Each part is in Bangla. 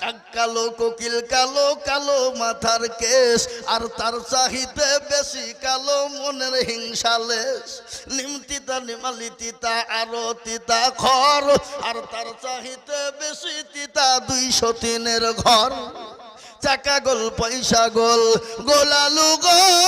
কাক কালো কোকিল কালো, কালো মাথার কেশ, আর তার চাহিতে বেশি কালো মনের হিংসালেশ। নিম তিতা নিমালি তিতা আরো তিতা খর, আর তার চাহিতে বেশি তিতা 203-এর ঘর। চাকা গোল পয়সা গোল, গোলালু গোল,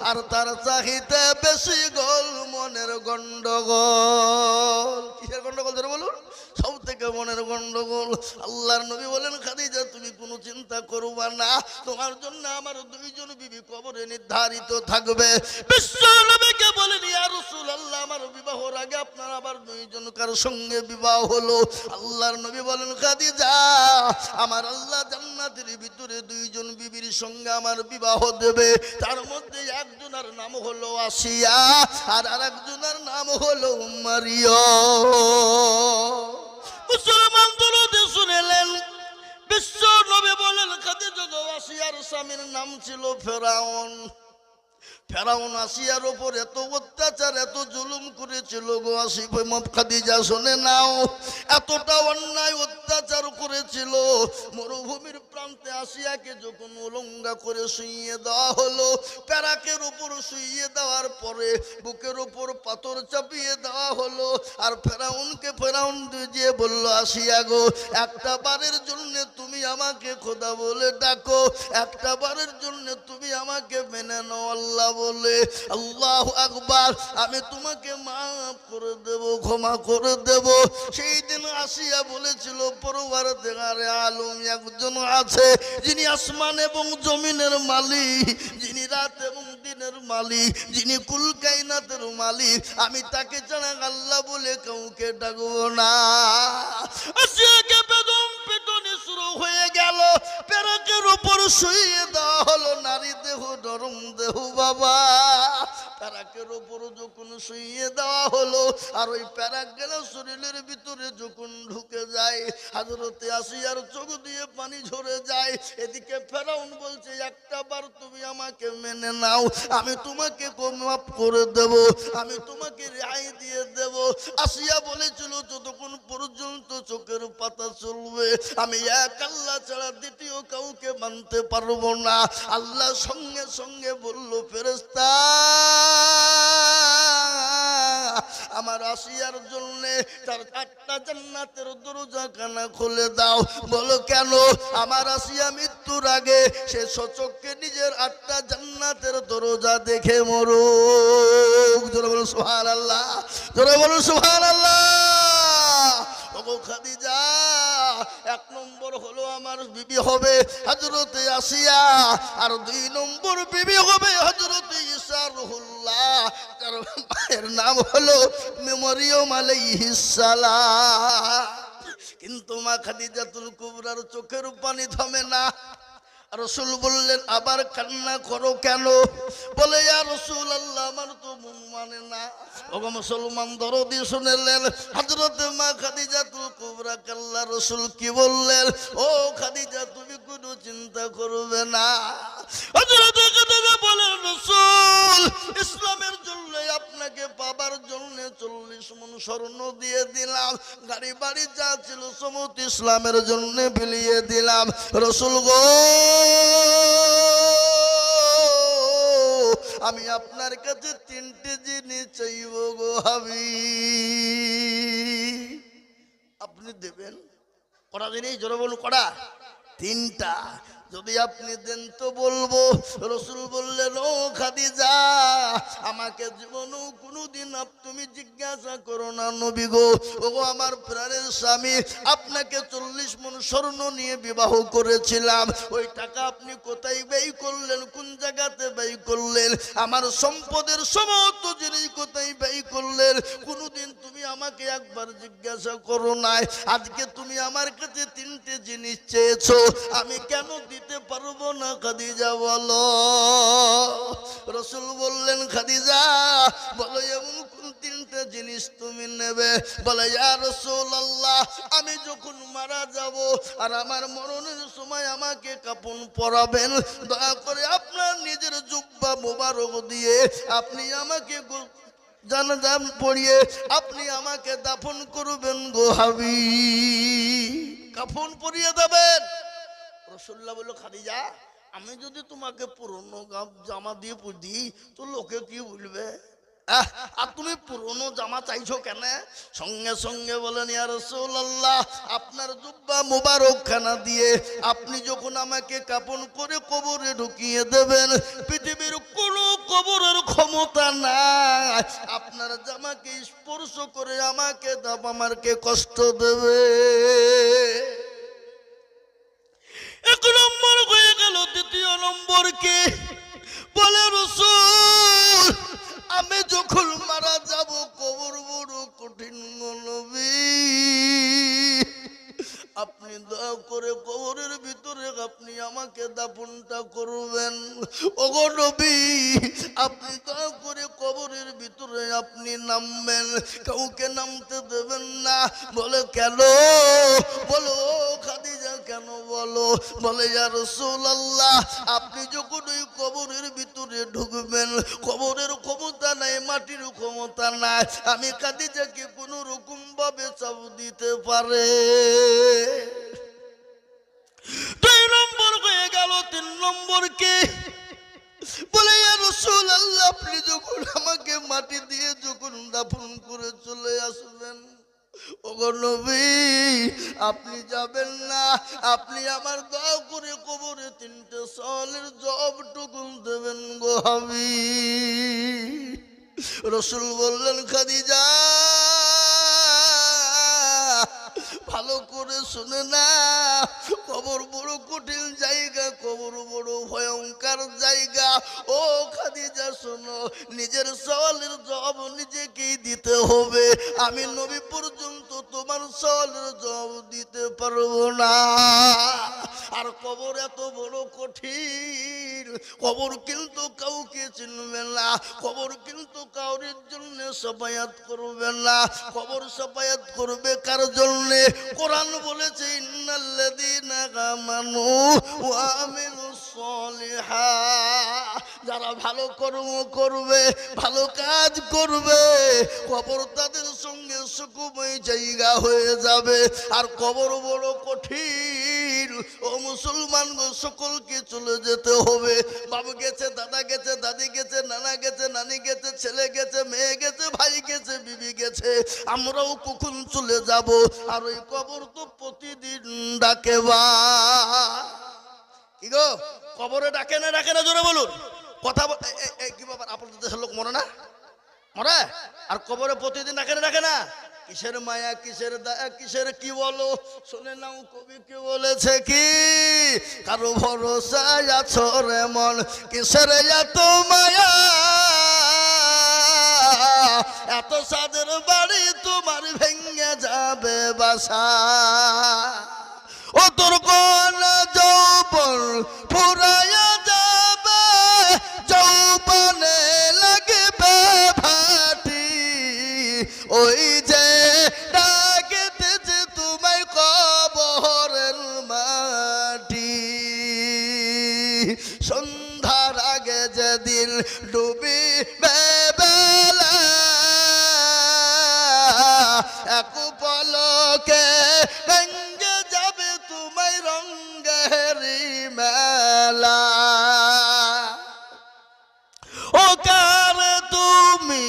আর তার চাহিতে বেশি গোল মনের গন্ডগোল। কিসের গন্ডগোল ধরে বলুন? সব থেকে মনের গন্ডগোল। আল্লাহর নবী বলেন, খাদিজা তুমি কোনো চিন্তা করবা না, তোমার জন্য আমার 2জন বিবি কবরে নির্ধারিত থাকবে। বিশ্ব নবীকে বলেন, ইয়া রাসূলুল্লাহ, আমার বিবাহর আগে আপনার আবার 2জন কার সঙ্গে বিবাহ হলো। আল্লাহর নবী বলেন, খাদিজা আমার আল্লাহ জান্নাতের ভিতরে 2জন বিবির সঙ্গে আমার বিবাহ দেবে। তার মধ্যে একজনের নাম হলো আসিয়া, আর আরেকজনের নাম হলো মারিয়ম। মুসলমান দরদে শুনেলেন, বিশ্ব নবী বলেন, খাদিজা আসিয়ার স্বামীর নাম ছিল ফেরাউন। ফেরাউন আসিয়ার ওপর এত অত্যাচার, এত জুলুম করেছিল গো আসিফ খাদিজা শুনে নাও। এতটা অন্যায় অত্যাচার করেছিল, মরুভূমির প্রান্তে আসিয়াকে যখন উলঙ্গা করে শুইয়ে দেওয়া হলো, প্যারাকের উপর শুইয়ে দেওয়ার পরে বুকের উপর পাথর চাপিয়ে দেওয়া হলো। আর ফেরাউনকে ফেরাউন দিয়ে বলল, আসিয়া গো, একটা বারের জন্য তুমি আমাকে খোদা বলে ডাকো, একটা বারের জন্য তুমি আমাকে মেনে নাও আল্লাহ বলে। আল্লাহু আকবার, আমি তোমাকে মাফ করে দেব, ক্ষমা করে দেব। সেই দিন আসিয়া বলেছিল, পরওয়ারদিগারে আলম একজন আছে, যিনি আসমান এবং জমিনের মালিক, যিনি রাত এবং দিনের মালিক, যিনি কুল কায়নাতের মালিক, আমি তাকে ছাড়া আল্লাহ বলে কাউকে ডাকবো না। আসিয়াকে বেদম পিটনি শুরু হয়ে গেল, পেরেকের উপর শুইয়ে দেওয়া হলো। নারী দেহ, নরম দেহ বাবা, প্যারাকের উপর যখন শুইয়ে দেওয়া হলো, আর ওই প্যারাক গেল শরীরের ভিতরে যখন ঢুকে যায়, হযরতে আসিয়ার চোখ দিয়ে পানি ঝরে যায়। এদিকে ফেরাউন বলছে, একটা বার তুমি আমাকে মেনে নাও, আমি তোমাকে মাফ করে দেব, আমি তোমাকে রেহাই দিয়ে দেব। আসিয়া বলেছিল, যতক্ষণ পর্যন্ত চোখের পাতা চলবে আমি এক আল্লাহ ছাড়া দ্বিতীয় কাউকে মানতে পারবো না। আল্লাহ সঙ্গে সঙ্গে বলল, ফেরেশতা আমার আসিয়ার জন্য তার 8টা জান্নাতের দরজা কানা খুলে দাও। বলো কেন? আমার আসিয়া মৃত্যুর আগে সে সচক্ষে নিজের 8টা জান্নাতের দরজা দেখে মরুক। জোরে বলুন সুবহানাল্লাহ, জোরে বলুন সুবহানাল্লাহ। ওগো খাদিজা, 1 নম্বর হলো আমার বিবি হবে হযরতে আসিয়া, আর 2 নম্বর বিবি হবে হযরতে ঈসা রুহুল্লাহ, তার মায়ের নাম হলো মারিয়ম আলাইহিস সালাম। কিন্তু মা খাদিজাতুল কুবরার চোখের পানি থামে না। রাসূল বললেন, আবার কান্না করো কেন? বলে, ইয়া রাসূলুল্লাহ, আমার তো মন মানে না। ওগো মুসলমান দরদি শুনলেন, হযরতে মা খাদিজাতুল কুবরা আল্লাহ রাসূল কি বললেন, ও খাদিজা তুমি কোনো চিন্তা করবে না। হযরতে খাদিজা বলেন, রাসূল ইসলামের জন্য আপনাকে পাবার জন্য 40 মণ স্বর্ণ দিয়ে দিলাম, গাড়ি বাড়ি যা ছিল সমস্ত ইসলামের জন্য বিলিয়ে দিলাম। রাসূল গো, আমি আপনার কাছে 3টে জিনিস চাইব গো হাবিব, আপনি দেবেন? কটা জিনিস? জোরে বলুন, কটা? 3টা। যদি আপনি দেন তো বলবো। রাসূল বললেন, ও খাদিজা, আমাকে জীবনেও কোনোদিন তুমি জিজ্ঞাসা করো না নবী গো, ওগো আমার প্রাণের স্বামী, আপনাকে 40 মণ স্বর্ণ নিয়ে বিবাহ করেছিলাম, ওই টাকা আপনি কোথায় ব্যয় করলেন, কোন জায়গাতে ব্যয় করলেন, আমার সম্পদের সমস্ত জিনিস কোথায় ব্যয় করলেন, কোনোদিন তুমি আমাকে একবার জিজ্ঞাসা করো নাই। আজকে তুমি আমার কাছে 3টে জিনিস চেয়েছো, আমি কেন দিতে পারবো না খাদিজা বলো? রাসূল বললেন, খাদিজা বলো এমন কোন 3টে জিনিস তুমি নেবে? বলে, ইয়া রাসূলুল্লাহ, আমি যখন মারা যাব আর আমার মরণের সময় আমাকে কাফন পরাবেন, দয়া করে আপনার নিজের জুব্বা মোবারক দিয়ে আপনি আমাকে জানাজা পড়িয়ে আপনি আমাকে দাফন করবেন গো হাবিব। কাফন পরিয়ে দেবেন। রাসূলুল্লাহ বলল, খাদিজা আমি যদি তোমাকে পুরনো জামা দিয়ে দিই তো লোকে কি বলবে? আর তুমি পুরনো জামা চাইছো কেন? সঙ্গে সঙ্গে বলেন, ইয়া রাসূলুল্লাহ আপনার জুব্বা মোবারক খানা দিয়ে আপনি যখন আমাকে কাফন করে কবরে ঢুকিয়ে দেবেন, পৃথিবীর কোনো কবরের ক্ষমতা নাই আপনার জামাকে স্পর্শ করে আমাকে কষ্ট দেবে। এক নম্বর হয়ে গেল। দ্বিতীয় নম্বর কি? বলে রাসূল আমি যখন মারা যাব কবর বড় কঠিন গো নবী, আপনি দয়া করে কবরের ভিতরে আপনি আমাকে দাফনটা করবেন। ওগো নবী আপনি দয়া করে কবরের ভিতরে আপনি নামবেন, কাউকে নামতে দেবেন না। বলে কেন? বলো খাদিজা কেন বলো? বলে ইয়া রাসূলুল্লাহ আপনি যখন ওই কবরের ভিতরে ঢুকবেন, কবরের ক্ষমতা নাই, মাটির ক্ষমতা নাই, আমি খাদিজাকে কোন রকম ভাবে চাপ দিতে পারে। 2 নম্বর হয়ে গেল। 3 নম্বর কি? বলে ইয়া রাসূলুল্লাহ আপনি যখন আমাকে মাটি দিয়ে যখন দাফন করে চলে আসবেন, ওগো নবী আপনি যাবেন না, আপনি আমার দয়া করে কবরে 3টে সওয়ালের জবাবটুকু দেবেন গো হাবিব। রাসূল বললেন, খাদিজা ভালো করে শুনে না, কবর বড় কঠিন জায়গা, কবর বড় ভয়ঙ্কর জায়গা। ও খাদিজা শোনো, নিজের সওয়ালের জবাব নিজেকেই দিতে হবে। আমি নবী পর্যন্ত তোমার সওয়ালের জবাব দিতে পারবো না। আর কবর এত বড় কঠিন, কবর কিন্তু কাউকে চিনবে না, কবর কিন্তু কাউরির জন্য সাফায়াত করবে না। কবর সাফায়াত করবে কার জন্য? কোরআন বলেছে ইন্নাল্লাযীনা আমানু ওয়া আমিলুস সলিহাত, যারা ভালো কর্ম করবে, ভালো কাজ করবে, কবর তাদের সঙ্গে সুখময় জায়গা হয়ে যাবে। আর কবর বড় কঠিন। ও মুসলমান সকলকে চলে যেতে হবে। বাবা গেছে, দাদা গেছে, দাদি গেছে, নানা গেছে, নানি গেছে, ছেলে গেছে, মেয়ে গেছে, ভাই গেছে, বিবি গেছে, আমরাও কখন চলে যাব। আর ওই কবর তো প্রতিদিন ডাকে। বা কি গো কবরে ডাকে না ডাকে না? জোরে বলুন। কথা কি ব্যাপার? আপনাদের দেশের লোক মরে না? মরে। আর কবরে প্রতিদিন ডাকে না ডাকে না? কিসের মায়া, কিসের দয়া, কিসের কি বলো? শুনে নাও কবি কি বলেছে? কি কারো ভরসায় আছো রে মন, কিসের এত মায়া, এত সাদের বাড়ি তোমার ভেঙে যাবে বাসা। ও তোর কোন যৌবন ফুরায়া যাবে, যৌবনে লাগবে ভাটি, ওই যে ডাকেতেছে তোমায় কবরের মাটি। সন্ধ্যার আগে যেদিন ডুবিবে বেলা, এক পলকে ভেঙে যাবে তোমায় রঙের মেলা। ও কার তুমি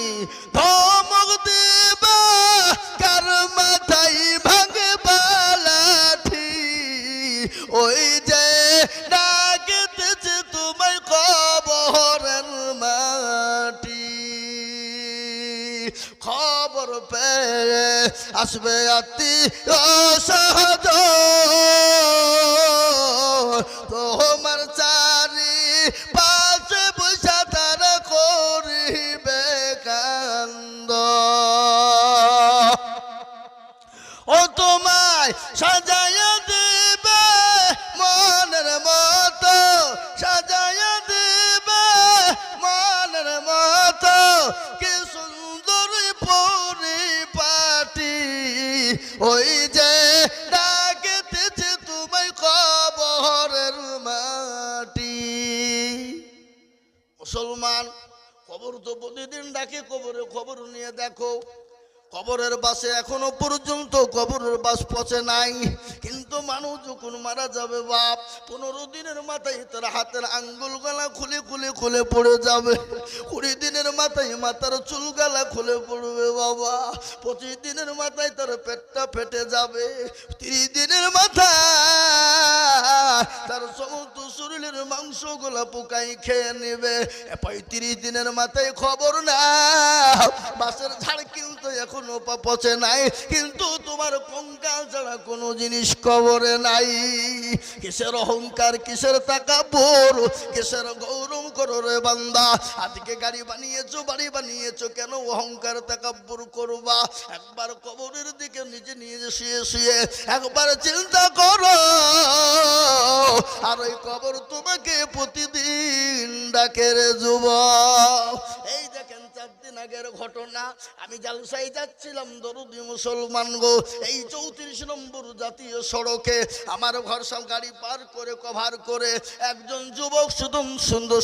ধমক দিবা, কার মাথায় ভাঙবা লাঠি, ওই যে ডাকতেছে তোমায় কবরের মাটি। খবর পেয়ে আসবে আত্মীয় স্বজন, তোমার চারি পাশে বসে তারা করিবে কান্দ। ও তোমায় সাজাইয়া দেবে মনের মতো, সাজাইয়া দেবে মনের মতো, কি সুন্দর পরিপাটি, ওই যে ডাকেতেছে তোমায় কবরের মাটি। মুসলমান কবর তো প্রতিদিন ডাকে, কবরে খবর নিয়ে দেখো। কবরের বাসে এখনো পর্যন্ত কবরের বাস পচে নাই, কিন্তু মানুষ যখন মারা যাবে বাপ 15 দিনের মাথায় তার হাতের আঙ্গুল গলা খুলে খুলে খুলে পড়ে যাবে, 20 দিনের মাথায় মাথার চুল গলা খুলে পড়বে বাবা, 25 দিনের মাথায় তার পেটটা ফেটে যাবে, 30 দিনের মাথায় তার সমস্ত শরীরের মাংসগুলা পোকাই খেয়ে নেবে, 35 দিনের মাথায় খবর না বাসের ঝাড় কিন্তু এখনো পচে নাই, কিন্তু তোমার কঙ্কাল ছাড়া কোনো জিনিস কবরে নাই। কিসের অহংকার, কিসের তাকাব্বুর, কিসের গৌরব করো রে বান্দা? আজকে গাড়ি বানিয়েছো, বাড়ি বানিয়েছো, কেন অহংকার তাকাব্বুর করবা? একবার কবরের দিকে নিজে নিজে শুয়ে শুয়ে একবার চিন্তা করো, আর ওই কবর তোমাকে প্রতিদিন ডাকে রে যুবক। এই দেখেন 4 দিন আগের ঘটনা, আমি জালসায় যাচ্ছিলাম দরুদি মুসলমান গো, এই 34 নম্বর জাতীয় সড়কে আমার ঘর সব গাড়ি পার করে কভার করে একজন যুবক,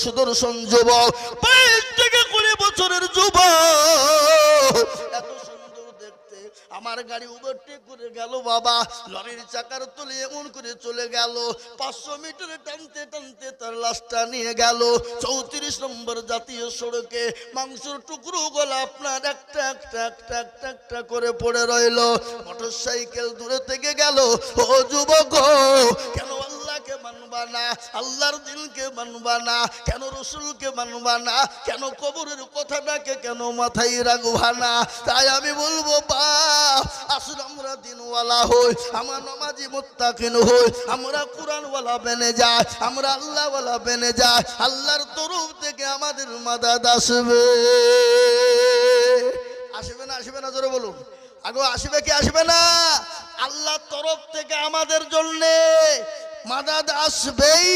সুদর্শন যুবক, 22 থেকে 20 বছরের যুবক, এত সুন্দর দেখতে, আমার গাড়ি ওভারটেক করে গেল বাবা, লরির চাকার তলে এমন করে চলে গেল, 500 মিটার টানতে টানতে তার লাশটা নিয়ে গেল 34 নম্বর জাতীয় সড়কে, মাংসের টুকরো গলা আপনার একটা একটা একটা একটা একটা করে পড়ে রইল। মোটরসাইকেল দূরে থেকে গেল। ও যুবক, কেন আল্লাহকে মানবা না, আল্লাহর দিনকে মানবা না, কেন রসুলকে মানবা না, কেন কবরের কথাটাকে কেন মাথায় রাখবা না? তাই আমি বলবো বাপ, আসলে আমরা দিনওয়ালা হই, আমরা নামাজি মুত্তাকিন হই, আমরা কোরআনওয়ালা বেনে যাই, আমরা আল্লাহওয়ালা বেনে যাই, আল্লাহর তরফ থেকে আমাদের মাদাদ আসবে। আসবে না, আসবে না? জোরে বলুন। আগে আসবে কি আসবে না? আল্লাহর তরফ থেকে আমাদের জন্য মাদাদ আসবেই,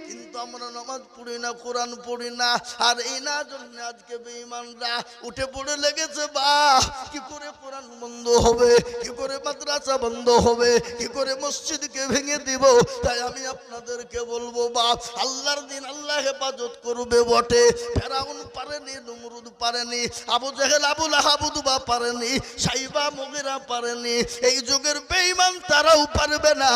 কিন্তু আমরা নামাজ পড়ি না, কোরআন পড়ি না, আর এই না জন্য আজকে বেঈমানরা উঠে পড়ে লেগেছে। বাহ, কি করে কোরআন বন্ধ হবে, কি করে মাদ্রাসা বন্ধ হবে, কি করে মসজিদকে ভেঙে দিব? তাই আমি আপনাদেরকে বলবো বাপ, আল্লাহর দিন আল্লাহ হেফাজত করবে বটে। ফেরাউন পারেনি, নমরুদ পারেনি, আবু জেহেল আবু লাহাব উতবা পারেনি, সাইবা মুগীরা পারেনি, এই যুগের বেঈমান তারাও পারবে না।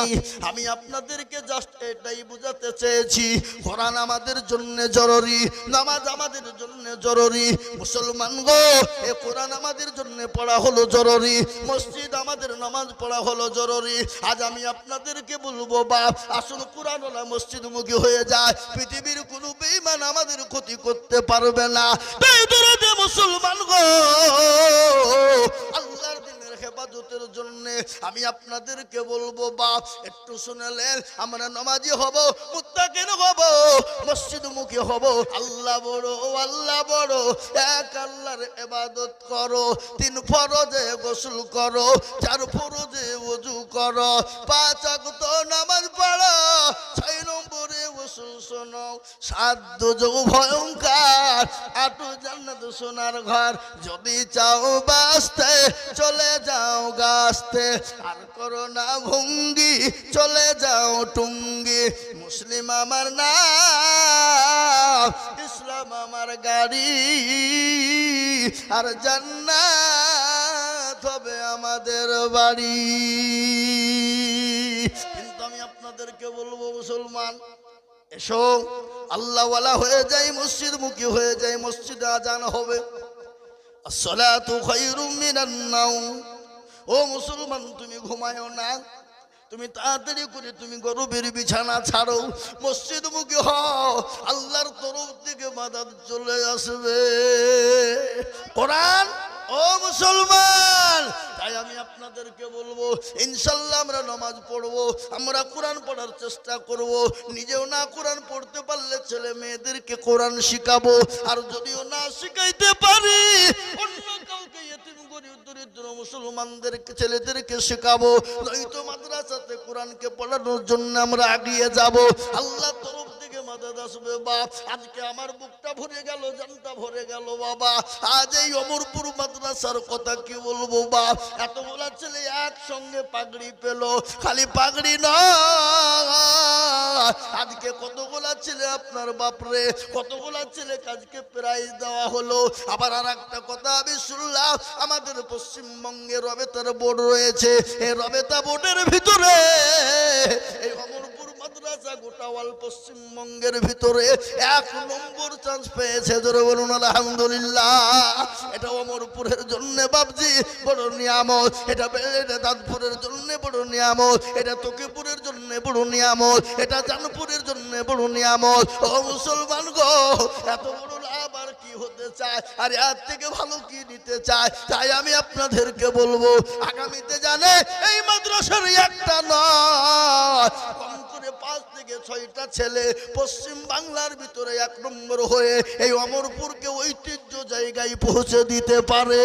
আমি আপনাদেরকে জাস্ট এটাই বুঝাতে চেয়েছি, কোরআন আমাদের জন্য জরুরি, নামাজ আমাদের জন্য জরুরি। মুসলমান গো, এই কোরআন আমাদের জন্য পড়া হলো জরুরি, মসজিদ আমাদের নামাজ পড়া হলো জরুরি। আজ আমি আপনাদেরকে বলবো বাপ, আসুন কোরআনওয়ালা মসজিদমুখী হয়ে যায়, পৃথিবীর কোনো বেঈমান আমাদের ক্ষতি করতে পারবে না। বেদরদে মুসলমান গো, আল্লাহর দিনের হেফাজতের জন্য আমি আপনাদেরকে বলবো বাপ, একটু শুনলেন, আমরা নামাজি হব, মুত্তাকিন হব, মসজিদমুখী হব। আল্লাহ বড়, আল্লাহ বড়, এক আল্লাহর ইবাদত করো, 3 ফরজে গোসল করো, 4 ফরজে ওযু করো, 5 ওয়াক্ত নামাজ পড়ো, 6 নম্বরে গোসল শোনো, 7 দুজক ভয়ঙ্কর, 8 জান্নাত সোনার ঘর। যদি চাও বাঁচতে চলে যাও গাছতে, আর করো না ভঙ্গি, চলে যাও টুঙ্গি। মুসলিম আমার নাম, ইসলাম আমার গাড়ি, আর জান্নাত হবে আমাদের বাড়ি। কিন্তু আমি আপনাদেরকে বলবো মুসলমান, এসো আল্লাহওয়ালা হয়ে যাই, মসজিদমুখী হয়ে যাই, মসজিদে আজান হবে, আসসালাতু খায়রুম মিনান নাওম। ও মুসলমান, তুমি ঘুমায়ো না, তুমি তাড়াতাড়ি করে তুমি গরবের বিছানা ছাড়ো, মসজিদমুখী হও, আল্লাহর তরফ থেকে মাদাদ চলে আসবে। কোরআন, ও মুসলমান, তাই আমি আপনাদেরকে বলবো, ইনশাআল্লাহ আমরা নামাজ পড়বো, আমরা কোরআন পড়ার চেষ্টা করব, নিজেও না কোরআন পড়তে পারলে ছেলে মেয়েদেরকে কোরআন শিখাবো, আর যদিও না শিখাইতে পারি অন্য কাউকে ইতিম গরীব দরিদ্র মুসলমানদেরকে ছেলেদেরকে শেখাবো, নয়তো মাদ্রাসাতে কোরআনকে পড়ানোর জন্য আমরা এগিয়ে যাব। আল্লাহ তরফ থেকে মাদাদ আসবে বাপ। আজকে আমার বুকটা ভরে গেল, জানটা ভরে গেল বাবা। আজ এই অমরপুর মাদ্রাসার কথা কি বলবো বাপ, এতগুলা ছেলে একসঙ্গে পাগড়ি পেল, খালি পাগড়ি নয়, আজকে কতগুলা ছেলে আপনার বাপরে কতগুলা ছেলে আজকে প্রাইজ দেওয়া হলো। আবার আর একটা কথা আমি শুনলাম, আমাদের পশ্চিমবঙ্গে রবেতার বোর্ড রয়েছে, এই রবেতা বোর্ডের ভিতরে এই অমরপুর মাদ্রাসা গোটা অল পশ্চিমবঙ্গের ভিতরে 1 নম্বর চান্স পেয়েছে। জোরে বলুন আলহামদুলিল্লাহ। এটা অমরপুরের জন্য বাবজি বড় নিয়ামত, এটা দাঁতপুরের জন্য বড় নিয়ামত, এটা তকিপুরের জন্য বড় নিয়ামত, এটা জানপুরের জন্য বড় নিয়ামত। ও মুসলমান গো, এত বড় লাভ আর কি হতে চায়, আর এর থেকে ভালো কি নিতে চায়? তাই আমি আপনাদেরকে বলবো, আগামীতে জানে এই মাদ্রাসার একটা নয়, কম করে 5 থেকে 6টা ছেলে পশ্চিম বাংলার ভিতরে 1 নম্বর হয়ে এই অমরপুরকে ঐতিহ্য জায়গায় পৌঁছে দিতে পারে।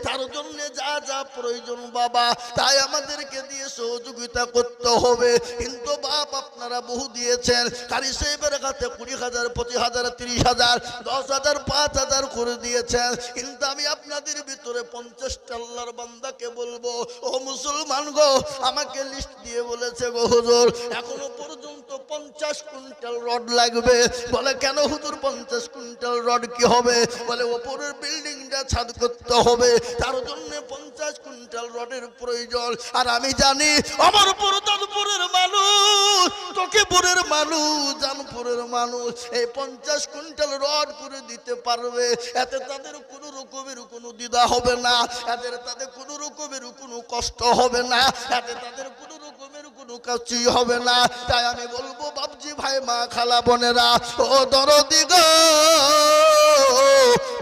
তার জন্য যা যা প্রয়োজন বাবা, তাই আমাদেরকে দিয়ে সহযোগিতা করতে হবে। কিন্তু বাপ আপনারা বহু দিয়েছেন, কারি সাহেবের কাছে 20,000, 25,000, 30,000, 10,000, 5,000 করে দিয়েছেন। কিন্তু আমি আপনাদের ভিতরে 50টা আল্লাহর বান্দাকে বলবো, ও মুসলমান গো, আমাকে লিস্ট দিয়ে বলেছে গো হুজুর এখনো পর্যন্ত 50 কুইন্টাল রড লাগবে। বলে কেন হুজুর 50 কুইন্টাল রড কি হবে? বলে ওপরের বিল্ডিংটা ছাদ করতে হবে, তার জন্য 50 কুইন্টাল রডের প্রয়োজন। আর আমি জানি অমরপুর দানপুরের মানুষ, তকিপুরের মানুষ, জানপুরের মানুষ এই 50 কুইন্টাল রড করে দিতে পারবে। এতে তাদের কোনো রকমের কোনো দ্বিধা হবে না, এতে তাদের কোনো রকমের কোনো কষ্ট হবে না, এতে তাদের কোনো রকমের কোনো কাজই হবে না। তাই আমি বলবো বাবজি ভাই, মা খালা বোনেরা, ও দরদি গো,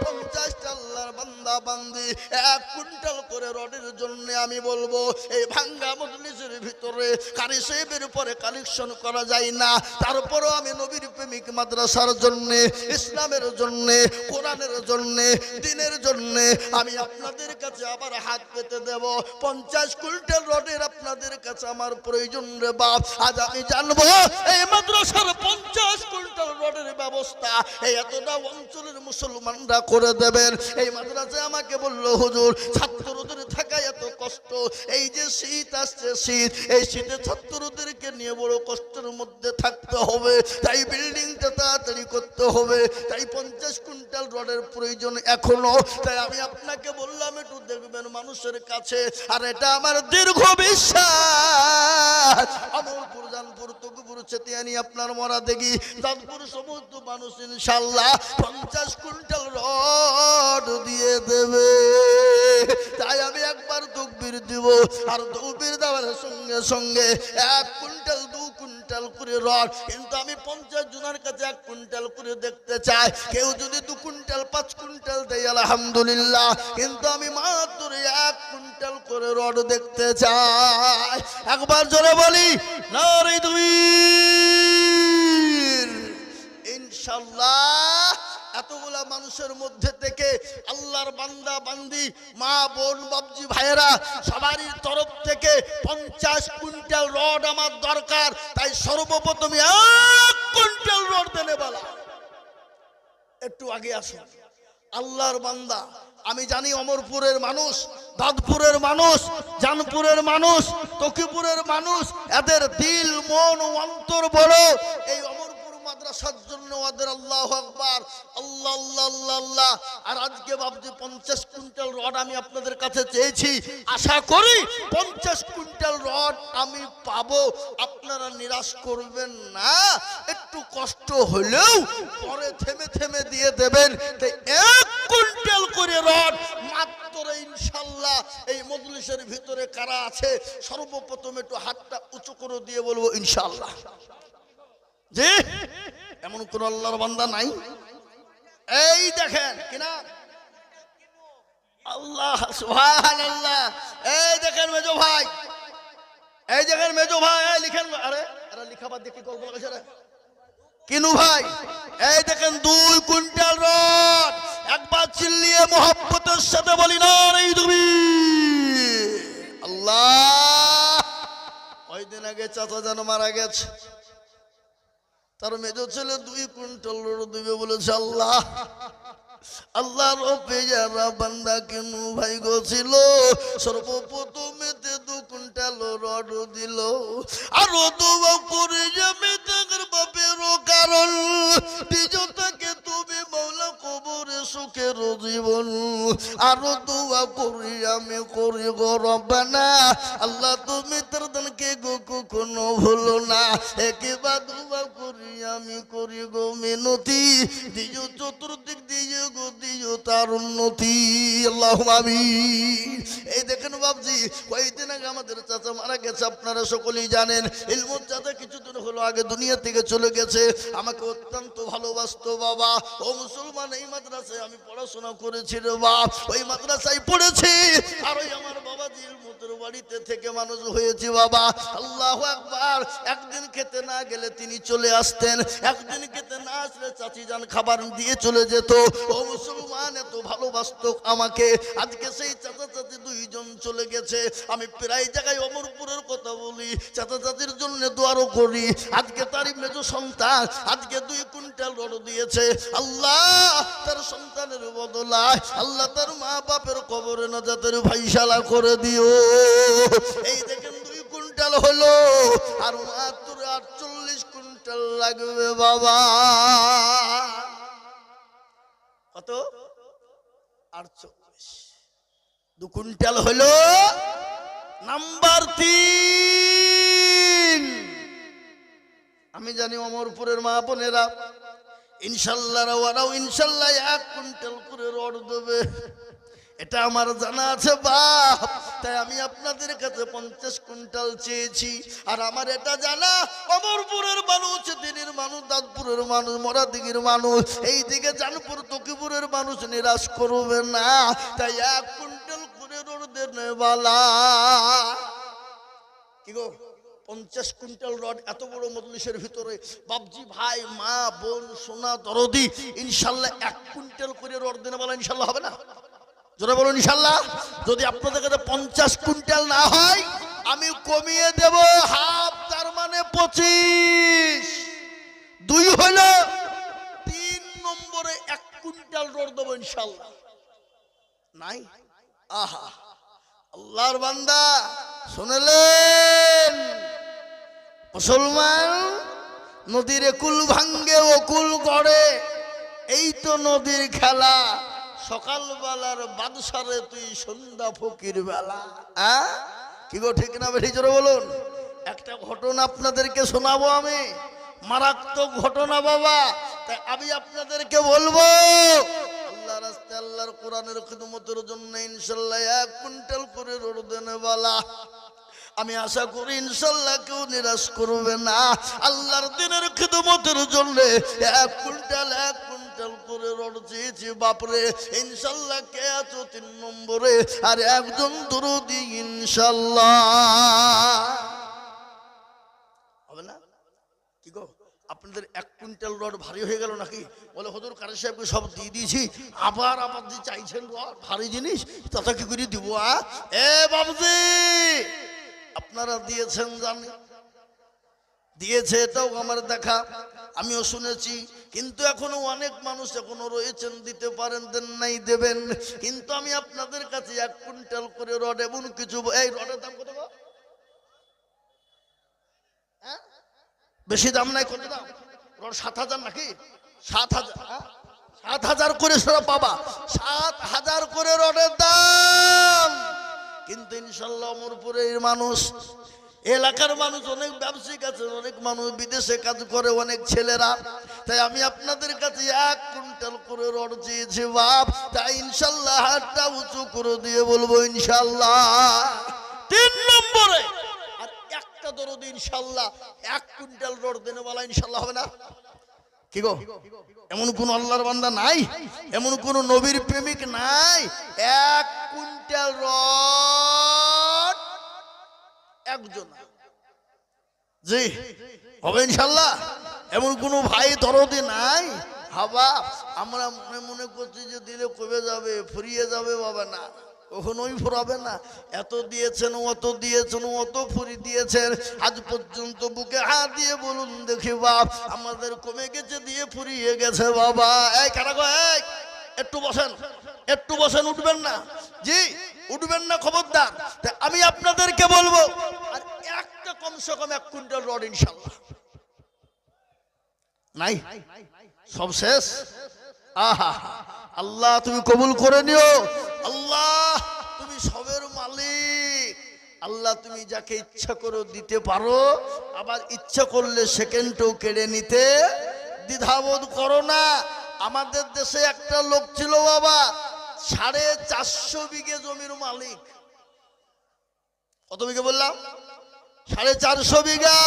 50টা আল্লাহর বান্দা বান্দি 1 কুইন্টাল করে রডের জন্য আমি বলবো এই ভাঙ্গা মজলিসের ভিতরে কারি সাহেবের উপরে কালেকশন করা যায় না। তারপরও আমি নবীর প্রেমিক মাদ্রাসার জন্য, ইসলামের জন্য, কোরআনের জন্য, দ্বীনের জন্য আমি আপনাদের কাছে আবার হাত পেতে দেব। 50 কুইন্টাল রডের আপনাদের কাছে আমার প্রয়োজন রে বাপ। আজ আমি জানবো এই মাদ্রাসার 50 কুইন্টাল রডের ব্যবস্থা এই এতটা অঞ্চলের মুসলমানরা করে দেবেন। এই মাদ্রাসায় আমাকে বললো হুজুর ছাত্রদের থাকা এত কষ্ট, এই যে শীত আসছে, শীত, এই শীতে ছাত্রদেরকে নিয়ে বড় কষ্টের মধ্যে থাকতে হবে, তাই বিল্ডিংটা তাড়াতাড়ি করতে হবে, তাই 50 কুইন্টাল রডের প্রয়োজন এখনো। তাই আমি আপনাকে বললাম একটু দেখবেন মানুষের কাছে, আর এটা আমার দীর্ঘ বিশ্বাস। অমরপুর, জানপুর, তকিপুর, চেতিয়ানি, আপনার মরা দেখি জানপুর সমস্ত মানুষ ইনশাল্লাহ 50 কুইন্টাল রড দিয়ে দেবে। তাই আমি একবার তকবীর দিব, আর তকবীর দেওয়ার সঙ্গে সঙ্গে 1 কুইন্টাল 2 কুইন্টাল করে রড, কিন্তু আমি 50 জনের কাছে 1 কুইন্টাল করে দেখতে চাই। কেউ যদি 2 কুইন্টাল 5 কুইন্টাল দেয় আলহামদুলিল্লাহ, কিন্তু আমি মাত্র 1 কুইন্টাল করে রড দেখতে চাই। একবার জোরে বলি নারে তাকবীর। ইনশাআল্লাহ এতগুলা মানুষের মধ্যে থেকে আল্লাহর বান্দা বান্দি, মা বোন, বাবজি ভাইয়েরা, সবারই তরফ থেকে 50 কুইন্টাল রড আমার দরকার। তাই সর্বপ্রথম 1 কুইন্টাল রড দেনে বলা। একটু আগে আসুন আল্লাহর বান্দা, আমি জানি অমরপুরের মানুষ, দাঁতপুরের মানুষ, জানপুরের মানুষ, তকিপুরের মানুষ, এদের দিল মন অন্তর বড়। এই অমরপুর মাদ্রাসার জন্য ওদের আল্লাহু আকবার, আল্লাহ আল্লাহ আল্লাহ আল্লাহ। আর আজকে ভাবছি 50 কুইন্টাল রড আমি আপনাদের কাছে চেয়েছি, আশা করি 50 কুইন্টাল রড আমি পাবো। আপনারা নিরাশ করবেন না, একটু কষ্ট হলেও পরে থেমে থেমে দিয়ে দেবেন। তাই 1 কুইন্টাল করে রড মাত্র ইনশাআল্লাহ। এই মজলিসের ভিতরে কারা আছে সর্বপ্রথম একটু হাতটা উঁচু করে দিয়ে বলবো ইনশাআল্লাহ। জি, এমন কোন আল্লাহর বান্দা নাই? এই দেখেন কিনা, আল্লাহ সুবহানাল্লাহ। এই দেখেন মেজো ভাই, এই দেখেন মেজো ভাই, এই লিখেন। আরে আরে লিখাবাদ দেখি গল্প লাগাইছে রে কিনু ভাই। এই দেখেন 2 কুইন্টাল রড। একবার চিল্লিয়ে মোহাব্বতের সাথে বলি না রে তাকবীর। আল্লাহ। কয়দিন আগে চাচা যেন মারা গেছে, তার মেজো ছেলে 2 কুইন্টাল রড দিবে বলেছে। আল্লাহ আল্লাহর পেয়ারা বান্দা কেন ভাই গো ছিল সর্বপ্রথমেতে 2 কুইন্টাল রড দিল আরো দোয়া করে যাবে তাদের বাপেরও কারণ দ্বিজতাকে তুমি মৌলা কবরে সুখের জীবন আরো দোয়া করি আমি করি গো রব্বানা আল্লাহ তুমি তার দানকে গো কখনো ভুলো না একেবারে দোয়া করি আমি করি গো মিনতি দিও চতুর্দিক দিয়ে গো দিও তার উন্নতি আল্লাহুম্মা আমিন। এই দেখেন বাবজি কয়েকদিন আগে আমাদের চাচা মারা গেছে আপনারা সকলেই জানেন ইলমুল চাচা কিছুদিন হলো আগে দুনিয়া থেকে চলে গেছে আমাকে অত্যন্ত ভালোবাসতো বাবা ও মুসলমান এই মাদ্রাসায় আমি পড়াশোনা করেছি রে বাপ ওই মাদ্রাসায় পড়েছি আর ওই আমার বাবা ইলমুতের বাড়িতে থেকে মানুষ হয়েছে বাবা আল্লাহু আকবার একদিন খেতে না গেলে তিনি চলে আসতেন একদিন খেতে না আসলে চাচি যান খাবার দিয়ে চলে যেত ও মুসলমান এত ভালোবাসতো আমাকে আজকে সেই চাচা চাচি 2 জন চলে গেছে আমি প্রায় জায়গায় অমরপুরের কথা বলি চাচা চাচির জন্য দোয়ারও করি আজকে তারই মেজো সন্তান আজকে 2 কুইন্টাল রড দিয়েছে আল্লাহ তার সন্তানের বদলায় আল্লাহ তার মা বাপের কবরে নাজাতের ফায়সালা করে দিও এই দেখেন 2 কুইন্টাল হলো আর মাত্র 48 কুইন্টাল লাগবে বাবা কত 48 2 কুইন্টাল হলো নাম্বার 3 আমি জানি অমরপুরের মা বোনেরা ইনশাআল্লাহ ওরাও ইনশাআল্লাহ 1 কুইন্টাল করে রড দেবে এটা আমার জানা আছে বাপ তাই আমি আপনাদের কাছে 50 কুইন্টাল চেয়েছি আর আমার এটা জানা অমরপুরের মানুষ দিনের মানুষ দাঁতপুরের মানুষ মরাদিগির মানুষ এই দিকে জানপুর তকিপুরের মানুষ নিরাশ করবে না তাই 1 কুইন্টাল করে রড দেনে বালা কি গো 50 কুইন্টাল রড এত বড় মজলিসের ভিতরে বাপজি ভাই মা বোন সোনা দরদি ইনশাআল্লাহ 1 কুইন্টাল করে রড দেনে বালা ইনশাআল্লাহ হবে না জোরে বলুন ইনশাআল্লাহ যদি আপনাদের কাছে 50 কুইন্টাল না হয় আমি কমিয়ে দেব হাফ তার মানে 25 2 হলো 3 নম্বরে 1 কুইন্টাল রড দেব ইনশাআল্লাহ নাই আহা আল্লাহর বান্দা শুনলেন মুসলমান নদীর কুল ভাঙ্গে ও কুল গড়ে এই তো নদীর খেলা সকালবেলার বাদশারে তুই সন্ধ্যা ফকির বেলা কি গো ঠিক না বেশি জোরে বলুন একটা ঘটনা আপনাদেরকে শোনাবো আমি মারাত্মক ঘটনা বাবা তাই আমি আপনাদেরকে বলবো আল্লাহর রাস্তায় আল্লাহর কোরআনের খিদমতের জন্য ইনশাআল্লাহ 1 কুইন্টাল করে রড দেনে বালা আমি আশা করি ইনশাআল্লাহ কেউ নিরাশ করবে না আল্লাহর দিনের খিদমতের জন্য 1 কুইন্টাল করে রড চেয়েছি বাপরে ইনশাআল্লাহ কে আছো 3 নম্বরে আর একজন দরদি ইনশাআল্লাহ হবে না কি গো আপনাদের 1 কুইন্টাল রড ভারী হয়ে গেল নাকি বলে হুজুর কারি সাহেবকে সব দিয়ে দিয়েছি আবার যে চাইছেন রড ভারী জিনিস তাতে কি করে দিব এ বাবুজি আপনারা দিয়েছেন জানি দিয়েছে এটাও আমার দেখা আমিও শুনেছি কিন্তু এখনো অনেক মানুষ এখনো রয়েছেন দিতে পারেন দেন নাই দেবেন কিন্তু আমি আপনাদের কাছে 1 কুইন্টাল করে রড এমন কিছু এই রডের দাম কত গো বেশি দাম নাই কত দাম রড 7000 নাকি 7000 করে সরা পাবা 7000 করে রডের দাম কিন্তু ইনশাআল্লাহ অমরপুরের মানুষ এলাকার মানুষ অনেক ব্যবসায়িক আছে অনেক মানুষ বিদেশে কাজ করে অনেক ছেলেরা তাই আমি আপনাদের কাছে 1 কুইন্টাল করে রড চেয়েছি বাপ তাই ইনশাআল্লাহ হাতটা উঁচু করে দিয়ে বলবো ইনশাআল্লাহ 3 নম্বরে আর একটা দরদি ইনশাআল্লাহ 1 কুইন্টাল রড দেনে বলা ইনশাআল্লাহ হবে না কি গো এমন কোন আল্লাহর বান্দা নাই এমন কোন নবীর প্রেমিক নাই 1 কুইন্টাল রড একজন জি হবে ইনশাআল্লাহ এমন কোন ভাই দরদি নাই হাবা আমরা মনে মনে করছি যে দিলে কবে যাবে ফুরিয়ে যাবে বাবা না কখনোই ফুরাবে না এত দিয়েছেন অত দিয়েছেন অত ফুরি দিয়েছেন আজ পর্যন্ত বুকে হাত দিয়ে বলুন দেখি বাপ আমাদের কমে গেছে দিয়ে ফুরিয়ে গেছে বাবা এই কারা গো এই একটু বসেন, একটু বসেন, উঠবেন না জি, উঠবেন না, খবরদার। আমি আপনাদেরকে বলবো আর একটা কমসে কম 1 কুইন্টাল রড ইনশাআল্লাহ নাই, সব শেষ। আহা, আল্লাহ তুমি কবুল করে নিও। আল্লাহ তুমি সবের মালিক। আল্লাহ তুমি যাকে ইচ্ছা করো দিতে পারো, আবার ইচ্ছা করলে সেকেন্ডও কেড়ে নিতে দ্বিধাবোধ করো না। আমাদের দেশে একটা লোক ছিল বাবা, 450 বিঘে জমির মালিক। কত বিঘে বললাম? 450 বিঘা।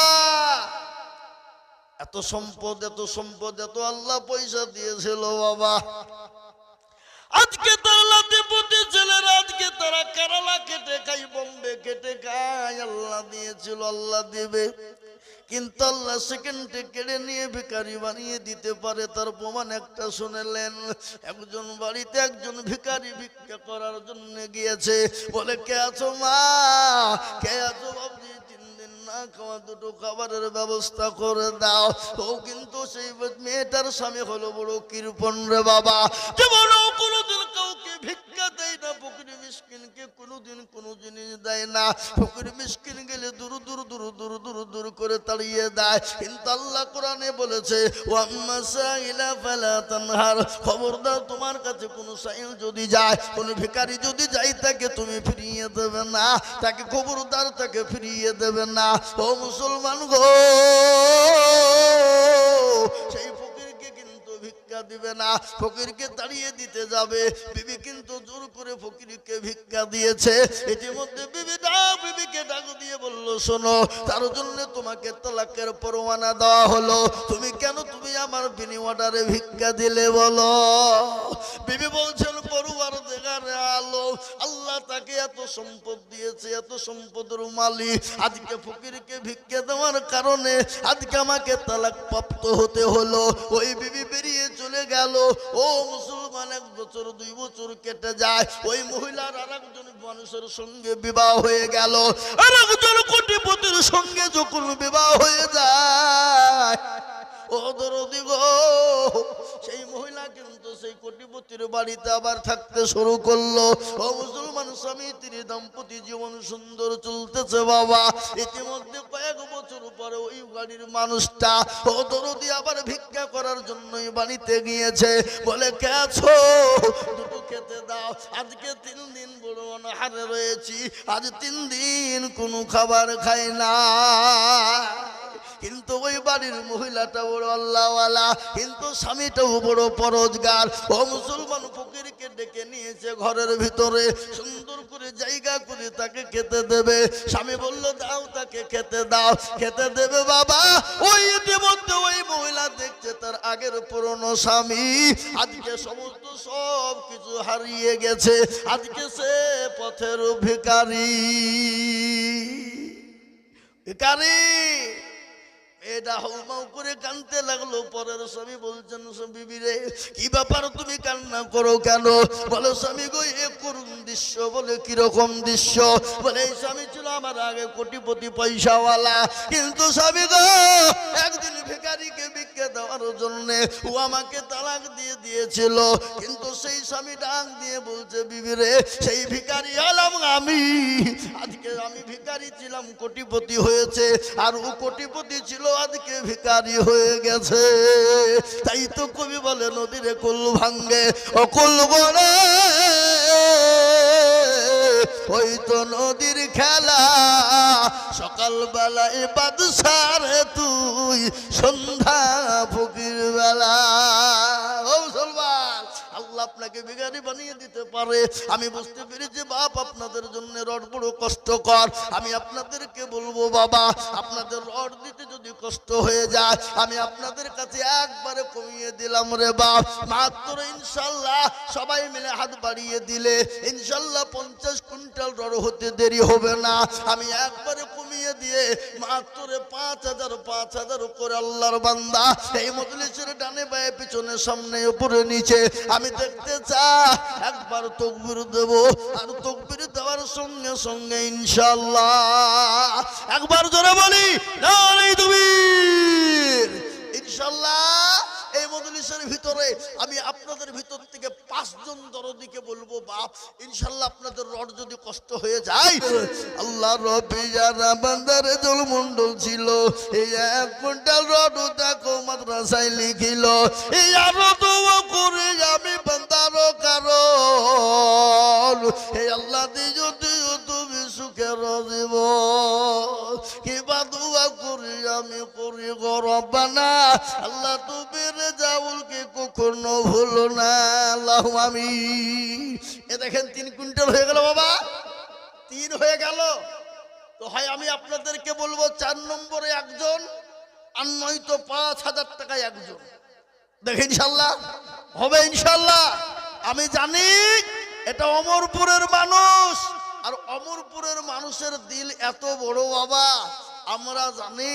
এত সম্পদ, এত সম্পদ, এত আল্লাহ পয়সা দিয়েছিল বাবা। আজকে তারা লাতিপুতি ছেলেরা, আজকে তারা কেরালা কেটে খাই, বোম্বে কেটে খাই। আল্লাহ দিয়েছিল, আল্লাহ দেবে, কিন্তু আল্লাহ সেকেন্ডে কেড়ে নিয়ে ভিখারি বানিয়ে দিতে পারে। তার প্রমাণ একটা শুনেলেন। একজন বাড়িতে একজন ভিখারি ভিক্ষা করার জন্য গিয়েছে। বলে, কে আছো মা? কে আছো বাবজি? 3 দিন না খাওয়া, 2টো খাবারের ব্যবস্থা করে দাও। ও কিন্তু সেই মেয়েটার স্বামী হলো বড় কৃপণ রে বাবা, যেমন কোনোদিন কাউকে ভিক্ষা দেয় না, ফকির মিসকিনকে কোনোদিন কোনো জিনিস দেয় না। ফকির মিসকিন গেলে দূর দূর দূর দূর দূর দূর করে তাড়িয়ে দেয়। কিন্তু আল্লাহ কোরআনে বলেছে, ওয়াম্মা সাইলা ফালা তানহার, খবরদার তোমার কাছে কোনো সাইল যদি যায়, কোনো ভিখারি যদি যায়, তাকে তুমি ফিরিয়ে দেবে না, তাকে খবরদার তাকে ফিরিয়ে দেবে না। ও মুসলমান গো, সেই ফকিরকে কিন্তু ভিক্ষা দিবে না, ফকিরকে তাড়িয়ে দিতে যাবে। বিবি কিন্তু জোর করে ফকিরকে ভিক্ষা দিয়েছে। ইতিমধ্যে বিবিকে ডাক দিয়ে বলল, শোনো, তার জন্য তোমাকে তালাকের পরোয়ানা দেওয়া হলো। তুমি কেন তুমি আমার বিনি অর্ডারে ভিক্ষা দিলে বলো? বিবি বলছেন, পরোয়ার দেখারে আলো, আল্লাহ তাকে এত সম্পদ দিয়েছে, এত সম্পদের মালিক। আজকে ফকিরকে ভিক্ষা দেওয়ার কারণে আজকে আমাকে তালাক প্রাপ্ত হতে হলো। ওই বিবি বেরিয়ে চলে গেল। ও মুসলমান, 1 বছর 2 বছর কেটে যায়। ওই মহিলার আরেকজন মানুষের সঙ্গে বিবাহ হয়ে গেল। আরেকজন কোটিপতির সঙ্গে যখন বিবাহ হয়ে যায়, ও দরদি গো, সেই মহিলা কিন্তু সেই কোটিপতির বাড়িতে আবার থাকতে শুরু করলো। ও মুসলমান, স্বামী স্ত্রী দাম্পত্য জীবন সুন্দর চলতেছে বাবা। ইতিমধ্যে কয়েক বছর পরে ওই বাড়ির মানুষটা, ও দরদি, আবার ভিক্ষা করার জন্যই বাড়িতে গিয়েছে। বলে, কে আছো? 2টো খেতে দাও। আজকে 3 দিন বড় অনাহারে রয়েছি, আজ 3 দিন কোনো খাবার খাই না। কিন্তু ওই বাড়ির মহিলাটা বড় আল্লাহওয়ালা, কিন্তু স্বামীটাও বড় পরোজগার। ও মুসলমান, ফকিরকে ডেকে নিয়েছে ঘরের ভিতরে, সুন্দর করে জায়গা করে তাকে খেতে দেবে। স্বামী বলল, দাও, তাকে খেতে দাও। খেতে দেবে বাবা। ওই ইতিমধ্যে ওই মহিলা দেখছে তার আগের পুরনো স্বামী আজকে সমস্ত সব কিছু হারিয়ে গেছে। আজকে সে পথের ভিখারি। ভিখারি এটা হাউমাউ করে কাঁদতে লাগলো। পরের স্বামী বলছেন, বিবি রে, কি ব্যাপার, তুমি কান্না করো কেন? বলো, স্বামী গো, এ করুন দৃশ্য। বলে, কিরকম দৃশ্য? বলে, এই স্বামী ছিল আমার আগে কোটিপতি পয়সাওয়ালা, কিন্তু স্বামী গো, একদিন ভিখারিকে ভিক্ষা দেওয়ার জন্য ও আমাকে তালাক দিয়ে দিয়েছিল। কিন্তু সেই স্বামী ডাক দিয়ে বলছে, বিবি রে, সেই ভিখারি হলাম আমি। আজকে আমি ভিখারি ছিলাম, কোটিপতি হয়েছে, আর ও কোটিপতি ছিল, আজকে ভিখারি হয়ে গেছে। তাই তো কবি বলে, নদীরে কুল ভাঙ্গে অকুল বলে, ওই তো নদীর খেলা। সকাল বেলায় বাদশার তুই, সন্ধ্যা ফকির বেলা। ও মুসলমান, আল্লাহ আপনাকে ভিখারি বানিয়ে দিতে পারে। আমি বুঝতে পেরেছি বাপ, আপনাদের জন্য রড বড় কষ্টকর। আমি আপনাদেরকে বলবো বাবা, আপনাদের রড দিতে যদি কষ্ট হয়ে যায়, আমি আপনাদের কাছে একবারে কমিয়ে দিলাম রে বাপ। মাত্র ইনশাল্লাহ সবাই মিলে হাত বাড়িয়ে দিলে ইনশাল্লাহ 50 কুইন্টাল রড হতে দেরি হবে না। আমি একবারে কমিয়ে দিয়ে মাত্র 5,000 করে আল্লাহর বান্দা এই মজলিসের ডানে বায়ে পিছনে সামনে উপরে নিচে আমি দেখতে চাই। একবার তাকবীর দেব, আর তাকবীর দেওয়ার সঙ্গে সঙ্গে ইনশাআল্লাহ একবার জোরে বলি নারে তাকবীর। ইনশাআল্লাহ এই মজলিসের ভিতরে আমি আপনাদের ভিতর থেকে 5 জন দরদিকে বলবো বাপ ইনশাআল্লাহ আপনাদের রড যদি কষ্ট হয়ে যায় আল্লাহ রবি যারা বান্দারে জলমন্ডল ছিল এই 1 কুইন্টাল রড দেখো মাদ্রাসায় লিখিল এই আরো দোয়া করে আমি বান্দারও কারণ হে আল্লাহ দিও দিও তুমি সুখের জীবন কিবা দোয়া করি আমি করি গো রব্বানা আল্লাহ তুমি রেজাউলকে কখনো ভুলো না আল্লাহুম্মা আমিন। এ দেখেন 3 কুইন্টাল হয়ে গেল বাবা, 3 হয়ে গেল। তো হয় আমি আপনাদেরকে বলবো 4 নম্বরে একজন আর নয়তো 5,000 টাকায় একজন। দেখেন ইনশাআল্লাহ হবে ইনশাআল্লাহ। আমি জানি এটা অমরপুরের মানুষ, আর অমরপুরের মানুষের দিল এত বড় বাবা আমরা জানি।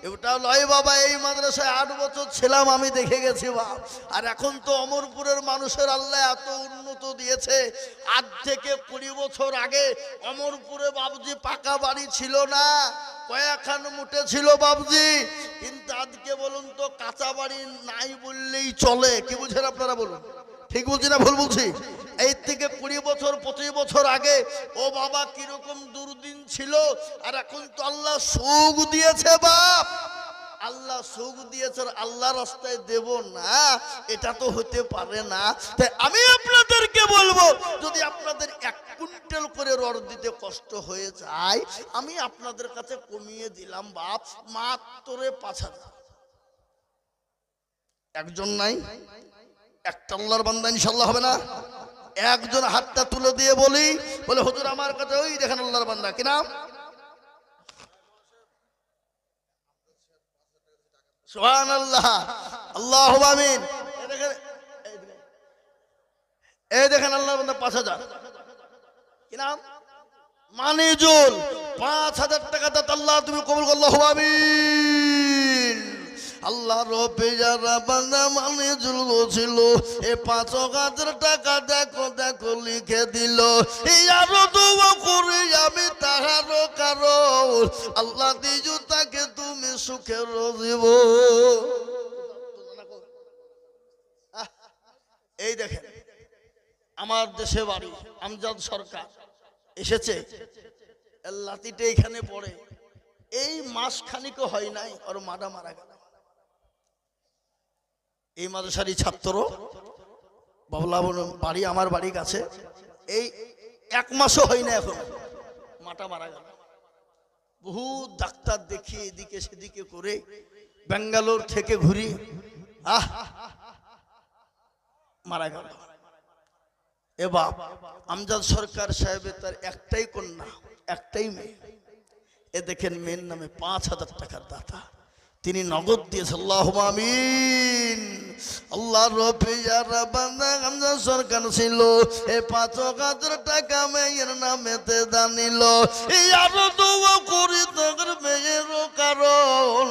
এটা লয় বাবা, এই মাদ্রাসায় 8 বছর ছিলাম, আমি দেখে গেছি বাপ। আর এখন তো অমরপুরের মানুষের আল্লাহ এত উন্নত দিয়েছে। আজ থেকে 20 বছর আগে অমরপুরে বাবজি পাকা বাড়ি ছিল না, কয়েকখান মুটে ছিল বাবজি। কিন্তু আজকে বলুন তো কাঁচা বাড়ি নাই বললেই চলে। কি বুঝছেন আপনারা বলুন? ঠিক বলছি না ভুল বলছি? এই থেকে 20 বছর 25 বছর আগে ও বাবা কিরকম দুর্দিন ছিল। আর এখন তো আল্লাহ সুখ দিয়েছে বাপ, আল্লাহ সুখ দিয়েছে, আল্লাহ রাস্তায় দেব না এটা তো হতে পারে না। তাই আমি আপনাদেরকে বলবো যদি আপনাদের 1 কুইন্টাল করে রড দিতে কষ্ট হয়ে যায় আমি আপনাদের কাছে কমিয়ে দিলাম বাপ মাত্র 5,000। একজন নাই, একটা আল্লাহর বান্দা ইনশাআল্লাহ হবে না? একজন হাতটা তুলে দিয়ে বলি, বলে হুজুর আমার কাছে ওই দেখেন আল্লাহর বান্দা, কি নাম? সুবহানাল্লাহ, আল্লাহু আমিন। এই দেখেন আল্লাহর বান্দা 5,000। কি নাম? মানিজুল। 5,000 টাকা দাতা আল্লাহ তুমি কবুল করো, আল্লাহু আমিন। আল্লাহ রবে যারা বান্দা মানিজুল ছিল এ 5,000 টাকা দেখো দেখো লিখে দিল। এই আরো দোয়া করি আমি তাহারও কারণ আল্লাহ দিজু তাকে তুমি সুখের জীবন। এই দেখেন আমার দেশে বাড়ি আমজাদ সরকার এসেছে, লাতিতে এখানে পড়ে। এই মাস খানিকও হয় নাই ওর মাটা মারা গেল। এই মাদ্রাসারই ছাত্র বাবলা বাড়ি, আমার বাড়ির কাছে। এই 1 মাসও হয় না এখন মাটা মারা গেল। বহু ডাক্তার দেখিয়ে এদিকে সেদিকে করে বেঙ্গালোর থেকে ঘুরি মারা গেল। এ বাপ আমজাদ সরকার সাহেবের তার একটাই কন্যা, একটাই মেয়ে। এ দেখেন মেয়ের নামে 5,000 টাকার দাতা তিনি নগদ দিয়েছে, আল্লাহুম্মা আমিন। আল্লাহ রবে যারা বান্দা আমজাদ সরকার ছিল এ 5,000 টাকা মেয়ের নামেতে দানিল। এই আরো দোয়া করি তোর মেয়েরও কারণ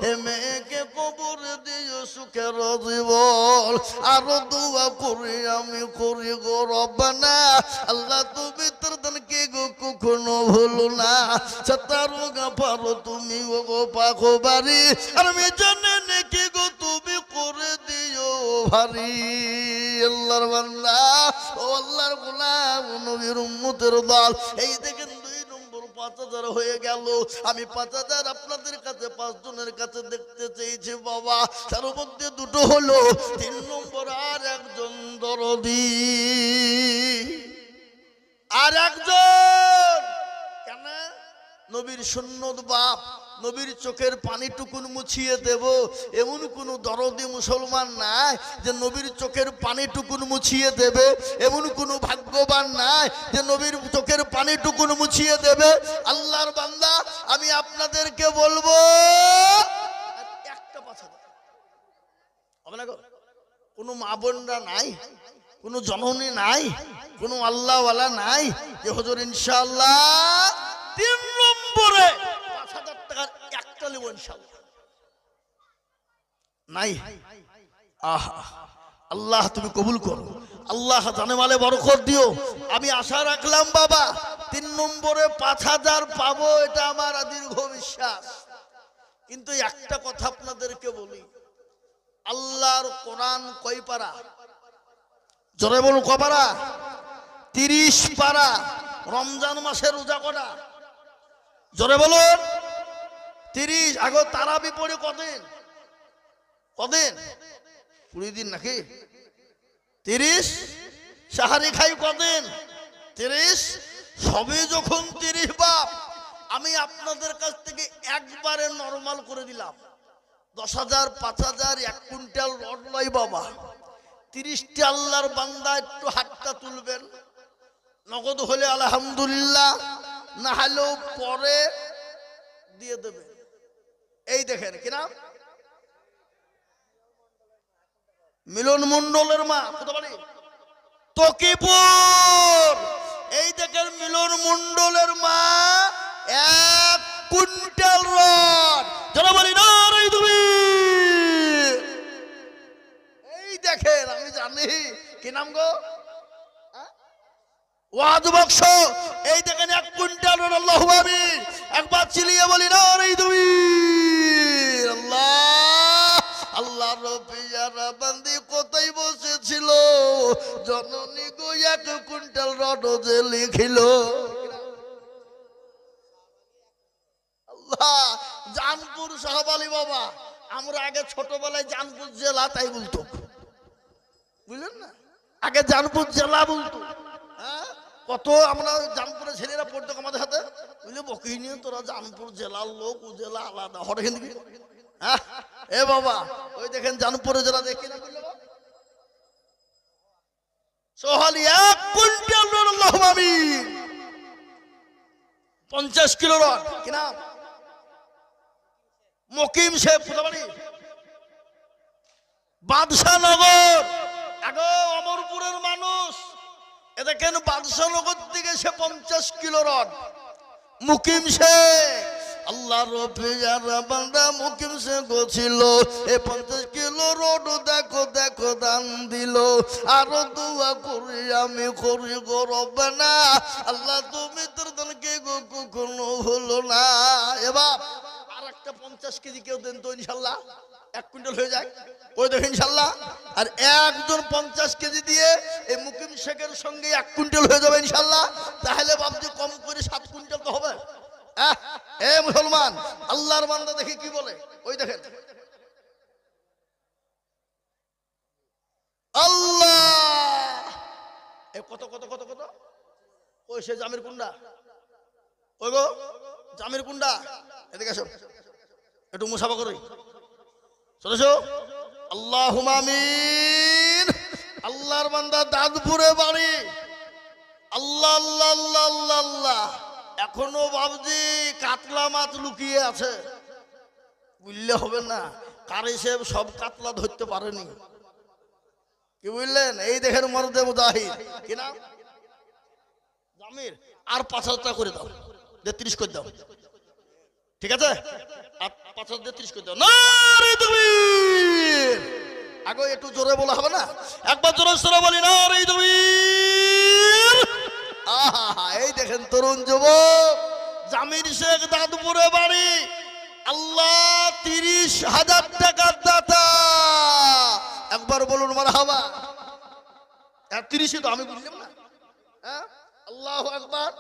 এ মেয়েকে কবরে দিও সুখের জীবন। আরো দোয়া করি আমি করি গো রব্বানা আল্লাহ তুমি তোর দানকে গো কখনো ভুলো না। সতারো গাফারো তুমি গো পাখো বাড়ি আর আমি জানে নাকি গো তুমি করে দিও ভারী। আল্লাহর বান্দা ও আল্লাহর গোলাম নবীর উম্মতের দল। এই দেখেন 2 নম্বর 5,000 হয়ে গেল। আমি 5,000 আপনাদের কাছে 5 জনের কাছে দেখতে চেয়েছি বাবা, তার মধ্যে 2টো হলো। 3 নম্বর আর একজন দরদি, আর একজন কেন নবীর সুন্নত বাপ, নবীর চোখের পানিটুকুন মুছিয়ে দেব এমন কোন দরদি মুসলমান নাই যে নবীর চোখের পানিটুকুন মুছিয়ে দেবে। এমন কোন ভাগ্যবান নাই যে নবীর চোখের পানিটুকুন মুছিয়ে দেবে। আল্লাহর বান্দা আমি আপনাদেরকে বলবো একটা 5,000 হবে না গো? কোনো মা বোনরা নাই, কোনো জননী নাই, কোনো আল্লাহওয়ালা নাই যে হুজুর ইনশাআল্লাহ 3 নম্বরে 5,000 টাকার একটা নেব ইনশাআল্লাহ? নাই। আহা আল্লাহ তুমি কবুল করো, আল্লাহ জানে মালে বরকত দিও। আমি আশা রাখলাম বাবা 3 নম্বরে 5,000 পাবো, এটা আমার দীর্ঘ বিশ্বাস। কিন্তু একটা কথা আপনাদেরকে বলি, আল্লাহর কোরআন কয় পারা? জোরে বলুন কয় পারা? 30 পারা। রমজান মাসে রোজা কটা? জোরে বলুন 30। আগে তারাবি পড়ে কদিন? কদিন? 20 দিন নাকি? 30। সাহারি খাই কদিন? 30। সবই যখন 30 বাপ, আমি আপনাদের কাছ থেকে একবারে নরমাল করে দিলাম 10,000, 5,000, 1 কুইন্টাল রড লয় বাবা। 30টি আল্লাহর বান্দা একটু হাতটা তুলবেন। নগদ হলে আলহামদুলিল্লাহ, না হলেও পরে দিয়ে দেবে। এই দেখেন কি নাম? মিলন মন্ডলের মা। কোথা বাড়ি? তকিপুর। এই দেখেন মিলন মন্ডলের মা 1 কুইন্টাল রড। যারা বলি না তুমি, এই দেখেন, আমি জানি কি নাম গো? ওয়াজ বক্স। এই দেখেন 1 কুইন্টাল রড। আল্লাহু আমিন। একবার চিলিয়ে বলি না তুমি। আল্লাহ আল্লাহ রবিয়ারা বান্দি কোথায় বসেছিল, জননী গো 1 কুইন্টাল রড যে লিখিল। আল্লাহ জানপুর সাহাবালি বাবা। আমরা আগে ছোটবেলায় জানপুর জেলা তাই বলতো, বুঝলেন না? আগে জানপুর জেলা বলতো। হ্যাঁ, কত আমরা জানপুরের ছেলেরা পড়তো আমাদের হাতে। বুঝলি বকি নিয়ে তোরা জানপুর জেলার লোক, ও জেলা আলাদা। হঠাৎ হ্যাঁ এ বাবা, ওই দেখেন জানপুরের জেলা দেখি না সোহালি 1 কুইন্টাল রড। আল্লাহু আমিন। 50 কিলো রড। কি নাম? মকিম শেখ। কোথা বাড়ি? বাদশাহনগর। আগে অমরপুরের মানুষ। এ দেখেন বাদশাহনগর থেকে সে 50 কিলো রড। মুকিম শেখ আল্লাহ রবিয়ারা বান্দা মুকিম শেখ ছিল। এই 50 কিলো রড দেখো দেখো দান দিল। আরো দোয়া করি আমি করি গো রব্বানা, আল্লাহ তুমি তোর দানকে গো কখনো হলো না। এবার আর একটা 50 কেজি কেউ দেন তো ইনশাল্লাহ 1 কুইন্টাল হয়ে যায়। ওই দেখেন ইনশাল্লাহ। আর একজন 50 কেজি দিয়ে এই মুকিম শেখের সঙ্গে 1 কুইন্টাল হয়ে যাবে ইনশাল্লাহ। তাহলে বাবজি কম করে 7 কুইন্টাল তো হবে। এ মুসলমান, আল্লাহর বান্দা দেখি কি বলে। ওই দেখেন আল্লাহ। এ কত কত কত কত? ওই সে জামির কুন্ডা। ওই গো জামির কুন্ডা, এদিকে আসো একটু মুসাফা করি। চলেছো? আল্লাহুম্মা আমিন। আল্লাহর বান্দা দাদপুরে বাড়ি। আল্লাহ আল্লাহ আল্লাহ আল্লাহ আল্লাহ। এখনো বাবজি কাতলা মাছ লুকিয়ে আছে, বুঝলে হবে না। কারি সাহেব সব কাতলা ধরতে পারেনি, কি বুঝলেন? এই দেখেন মরদে মুজাহিদ। কি নাম? জামির। আর 5,000 টাকা করে দাও, 30 করে দাও। ঠিক আছে? আর 5,000 30 করে দাও। নারে তাকবীর। আগে একটু জোরে বলা হবে না? একবার জোরে সরে বলি নারে তাকবীর। আহা, এই দেখেন তরুণ যুবক জামির শেখ দাদপুরে বাড়ি। আল্লাহ 30,000 টাকার দাতা। একবার বলুন মারহাবা। 30 তো আমি বুঝলাম না। হ্যাঁ, আল্লাহু আকবার।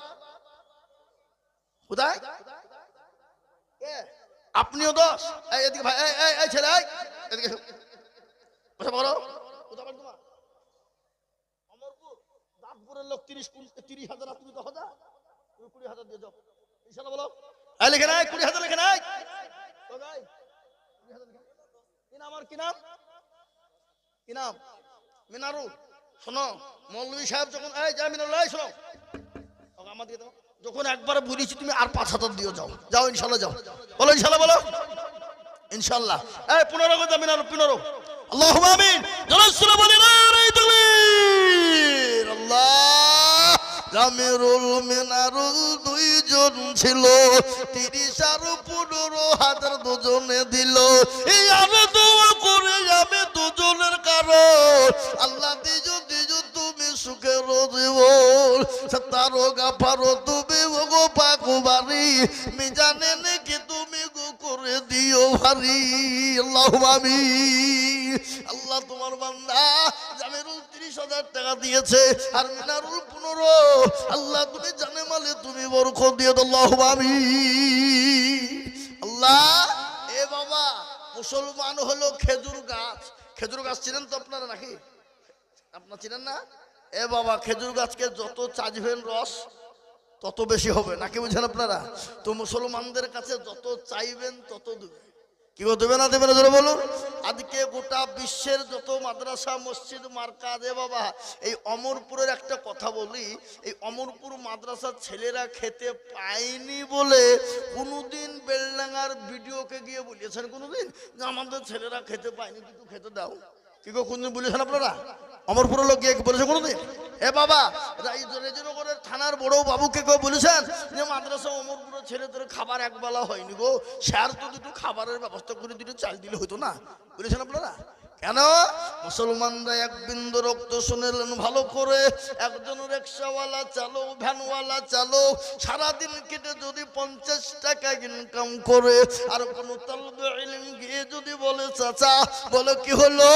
কোথায়? আপনিও 10। এদিকে ভাই, এই ছেলে এদিকে কথা বলো। কোথা বাড়ি তোমার? অমরপুর। দাঁতপুরের লোক 30,000 আর তুমি 10,000, তুমি 20,000 দিয়ে যাও ইনশাআল্লাহ। বলো লিখে নাই 20,000 লিখে নাই তো ভাই। 20,000 লিখে। কি নাম? আমার কি নাম? কি নাম? মিনারু। শোনো মৌলভী সাহেব যখন এই যা মিনারু এই শোনো আমার দিকে দাও। যখন একবার বলেছি তুমি আর 5,000 দিয়ে যাও। যাও ইনশাআল্লাহ যাও। বলো ইনশাআল্লাহ। বলো ইনশাআল্লাহ। এই 15 করে দাও মিনারু 15। আল্লাহুম্মা আমিন। জোরে বলি নারে তাকবীর। আল্লাহ। জামিরুল মিনারুল 2 জন ছিল, 30 আর 15,000 দুজনে দিল। এই আর দোয়া করে আমি দুজনের কারণ আল্লাহ দিজু দিজু তুমি সুখের জীবন সত্তারো গাফারো তুমি গো পাকু বাড়ি মিজানে নাকি তুমি গো করে দিও ভারী। আল্লাহুম্মা আমিন। আল্লাহ তোমার বান্দা জামিরুল 30,000 টাকা দিয়েছে আর মিনারুল 15। আল্লাহ তুমি জানে মালে তুমি বরকত দিয়ে দাও, আল্লাহুম্মা আমিন। আল্লাহ এ বাবা মুসলমান হলো খেজুর গাছ। খেজুর গাছ চিনেন তো আপনারা নাকি? আপনারা চিনেন না? এ বাবা খেজুর গাছকে যত চাইবেন রস তত বেশি হবে, নাকি বুঝেন আপনারা? তো মুসলমানদের কাছে যত চাইবেন তত দেবে। কি দেবে না দেবে না জোরে বলুন। আজকে গোটা বিশ্বের যত মাদ্রাসা মসজিদ মার্কাজ, এ বাবা এই অমরপুরের একটা কথা বলি, এই অমরপুর মাদ্রাসার ছেলেরা খেতে পায়নি বলে কোনোদিন বেলডাঙ্গার ভিডিওকে গিয়ে বলিয়েছেন কোনোদিন যে আমাদের ছেলেরা খেতে পায়নি, কিন্তু খেতে দাও? কি গো কোনদিন বলেছেন আপনারা? অমরপুরের লোক গিয়ে বলেছে কোনোদিন? এ বাবা রেজিনগরের থানার বড় বাবুকে কেউ বলেছেন যে মাদ্রাসা অমরপুরের ছেলেদের খাবার একবেলা হয়নি গো, স্যার তো দুটো খাবারের ব্যবস্থা করে দুটো চাল দিলে হতো না? বলেছেন আপনারা? কেন? মুসলমানরা এক বিন্দু রক্ত শুনেলেন ভালো করে। একজন রিক্সাওয়ালা চালো, ভ্যানওয়ালা চালো, সারাদিন কেটে যদি 50 টাকা ইনকাম করে আর কোন তালবে ইলম গিয়ে যদি বলে চাচা বলে কি হলো,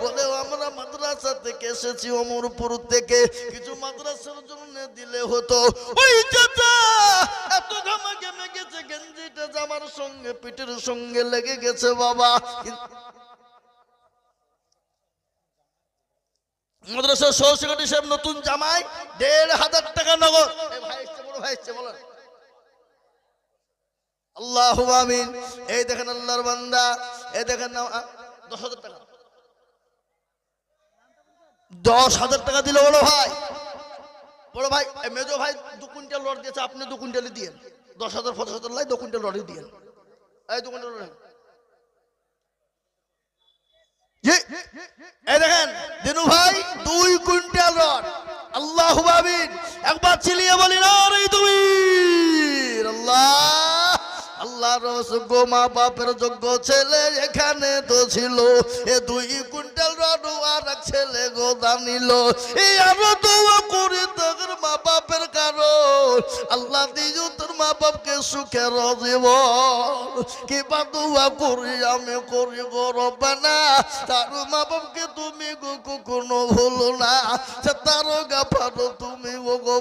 বলে আমরা মাদ্রাসা থেকে এসেছি অমরপুর থেকে, কিছু মাদ্রাসার জন্য দিলে হতো। ওই চাচা এত ঘামে ঘেমে গেছে, গেঞ্জিটা জামার সঙ্গে পিঠের সঙ্গে লেগে গেছে বাবা। মাদ্রাসার সহ সেক্রেটারি সাহেব নতুন জামাই 1,500 টাকা নগদ। বড় ভাই এসছে বলেন আল্লাহুম্মা আমিন। এই দেখেন আল্লাহর বান্দা, এই দেখেন 10,000 টাকা, 10,000 টাকা দিল বড় ভাই। বড় ভাই মেজো ভাই 2 কুইন্টাল লট দিয়েছে, আপনি 2 কুইন্টালই দিয়েন। 10,000 50,000 লাই 2 কুইন্টাল লটই দিয়েন। এই 2 কুইন্টাল লট এই দেখেন দিনু ভাই 2 কুইন্টাল রড। আল্লাহুম্মা আমিন। একবার চিল্লিয়ে বলি না রে তুমি আল্লাহ। আল্লাহর যোগ্য মা বাপের যোগ্য ছেলে এখানে তো ছিল, এ 2 কুইন্টাল রড আর এক ছেলে গোদা নিল। এই আরো দোয়া করি তোর মা বাপের কারণ আল্লাহ দিও তোর মা বাপকে সুখের জীবন। কি বা দোয়া করি আমি করি গো রব্বানা, তার মা বাপকে তুমি গো কোনো ভুলো না, তার গাফারো তুমি গো।